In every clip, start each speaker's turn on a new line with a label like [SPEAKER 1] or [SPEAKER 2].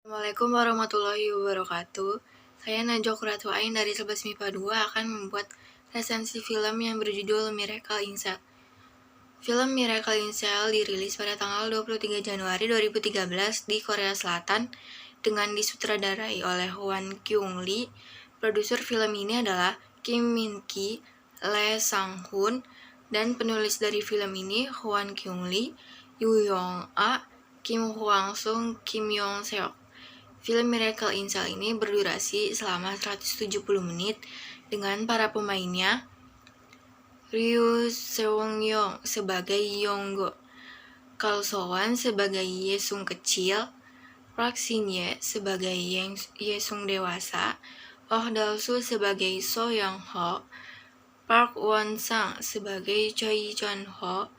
[SPEAKER 1] Assalamualaikum warahmatullahi wabarakatuh. Saya Najwa Kuratuain dari 11 MIPA 2 akan membuat resensi film yang berjudul Miracle in Cell. Film Miracle in Cell dirilis pada tanggal 23 Januari 2013 di Korea Selatan dengan disutradarai oleh Hwan Kyung Lee. Produser film ini adalah Kim Min Ki, Lee Sang Hoon, dan penulis dari film ini Hwan Kyung Lee, Yoo Yong A, Kim Hwang Sung, Kim Yong Seok. Film Miracle in Cell ini berdurasi selama 170 menit dengan para pemainnya Ryu Seung-yeong sebagai Yonggo, Kal So-wan sebagai Yesung kecil, Park Shin-ye sebagai Yesung dewasa, Oh Dal-soo sebagai So Young-ho, Park Won-sang sebagai Choi Chon-ho,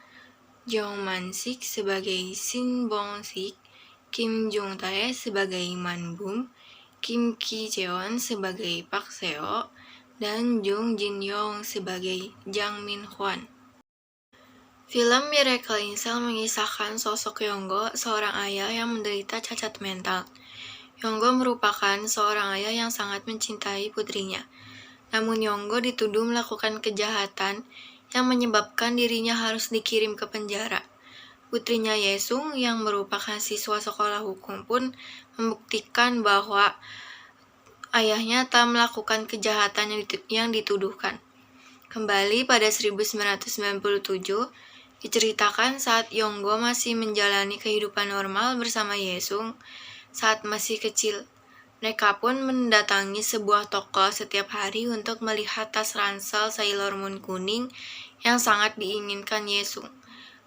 [SPEAKER 1] Jong Man-sik sebagai Shin Bong-sik, Kim Jong-tae sebagai Man-bum, Kim Ki-jeon sebagai Park Seo, dan Jung Jin-young sebagai Jang Min-hwan. Film Miracle in Cell mengisahkan sosok Yonggo, seorang ayah yang menderita cacat mental. Yonggo merupakan seorang ayah yang sangat mencintai putrinya. Namun Yonggo dituduh melakukan kejahatan yang menyebabkan dirinya harus dikirim ke penjara. Putrinya Yesung yang merupakan siswa sekolah hukum pun membuktikan bahwa ayahnya tak melakukan kejahatan yang dituduhkan. Kembali pada 1997, diceritakan saat Yonggo masih menjalani kehidupan normal bersama Yesung saat masih kecil. Mereka pun mendatangi sebuah toko setiap hari untuk melihat tas ransel Sailor Moon kuning yang sangat diinginkan Yesung.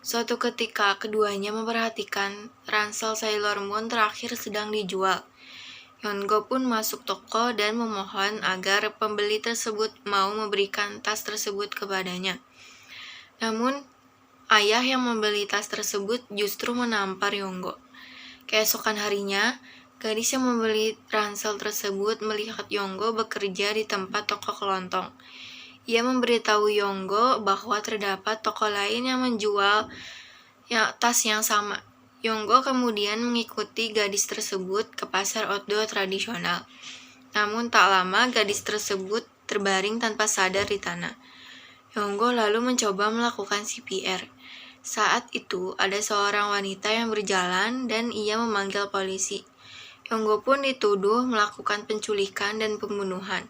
[SPEAKER 1] Suatu ketika, keduanya memperhatikan ransel Sailor Moon terakhir sedang dijual. Yonggo pun masuk toko dan memohon agar pembeli tersebut mau memberikan tas tersebut kepadanya. Namun, ayah yang membeli tas tersebut justru menampar Yonggo. Keesokan harinya, gadis yang membeli ransel tersebut melihat Yonggo bekerja di tempat toko kelontong. Ia memberitahu Yonggo bahwa terdapat toko lain yang menjual tas yang sama. Yonggo kemudian mengikuti gadis tersebut ke pasar outdoor tradisional. Namun tak lama gadis tersebut terbaring tanpa sadar di tanah. Yonggo lalu mencoba melakukan CPR. Saat itu ada seorang wanita yang berjalan dan ia memanggil polisi. Yonggo pun dituduh melakukan penculikan dan pembunuhan.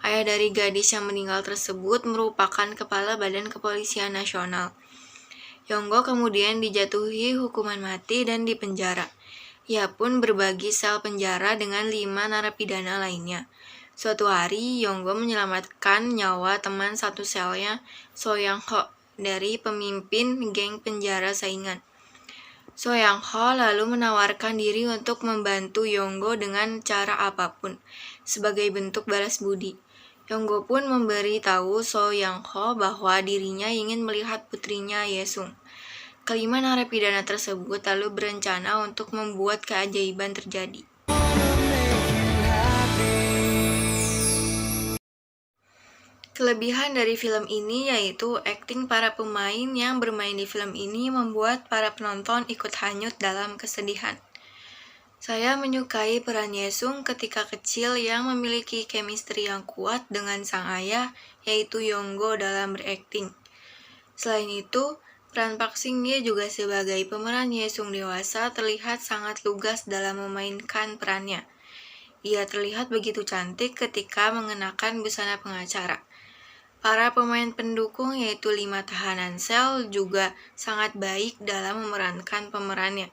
[SPEAKER 1] Ayah dari gadis yang meninggal tersebut merupakan Kepala Badan Kepolisian Nasional. Yonggo kemudian dijatuhi hukuman mati dan dipenjara. Ia pun berbagi sel penjara dengan 5 narapidana lainnya. Suatu hari, Yonggo menyelamatkan nyawa teman satu selnya, So Yang-ho, dari pemimpin geng penjara saingan. So Yang-ho lalu menawarkan diri untuk membantu Yonggo dengan cara apapun, sebagai bentuk balas budi. Yonggo pun memberi tahu So Yang-ho bahwa dirinya ingin melihat putrinya Yesung. Kelima narapidana tersebut lalu berencana untuk membuat keajaiban terjadi. Kelebihan dari film ini yaitu akting para pemain yang bermain di film ini membuat para penonton ikut hanyut dalam kesedihan. Saya menyukai peran Yesung ketika kecil yang memiliki chemistry yang kuat dengan sang ayah, yaitu Yonggo dalam berakting. Selain itu, peran Park Shin-ye juga sebagai pemeran Yesung dewasa terlihat sangat lugas dalam memainkan perannya. Ia terlihat begitu cantik ketika mengenakan busana pengacara. Para pemain pendukung yaitu 5 tahanan sel juga sangat baik dalam memerankan pemerannya.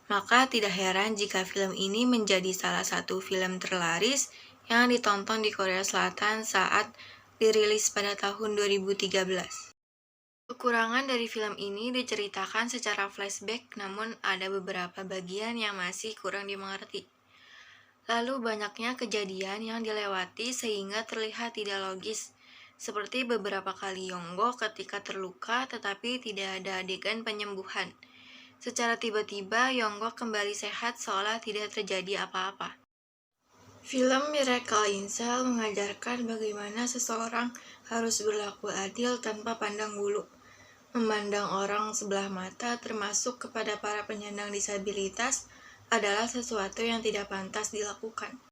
[SPEAKER 1] Maka tidak heran jika film ini menjadi salah satu film terlaris yang ditonton di Korea Selatan saat dirilis pada tahun 2013. Kekurangan dari film ini diceritakan secara flashback, namun ada beberapa bagian yang masih kurang dimengerti. Lalu banyaknya kejadian yang dilewati sehingga terlihat tidak logis, seperti beberapa kali Yonggo ketika terluka tetapi tidak ada adegan penyembuhan. Secara tiba-tiba Yonggo kembali sehat seolah tidak terjadi apa-apa. Film Miracle in Cell mengajarkan bagaimana seseorang harus berlaku adil tanpa pandang bulu, memandang orang sebelah mata termasuk kepada para penyandang disabilitas, adalah sesuatu yang tidak pantas dilakukan.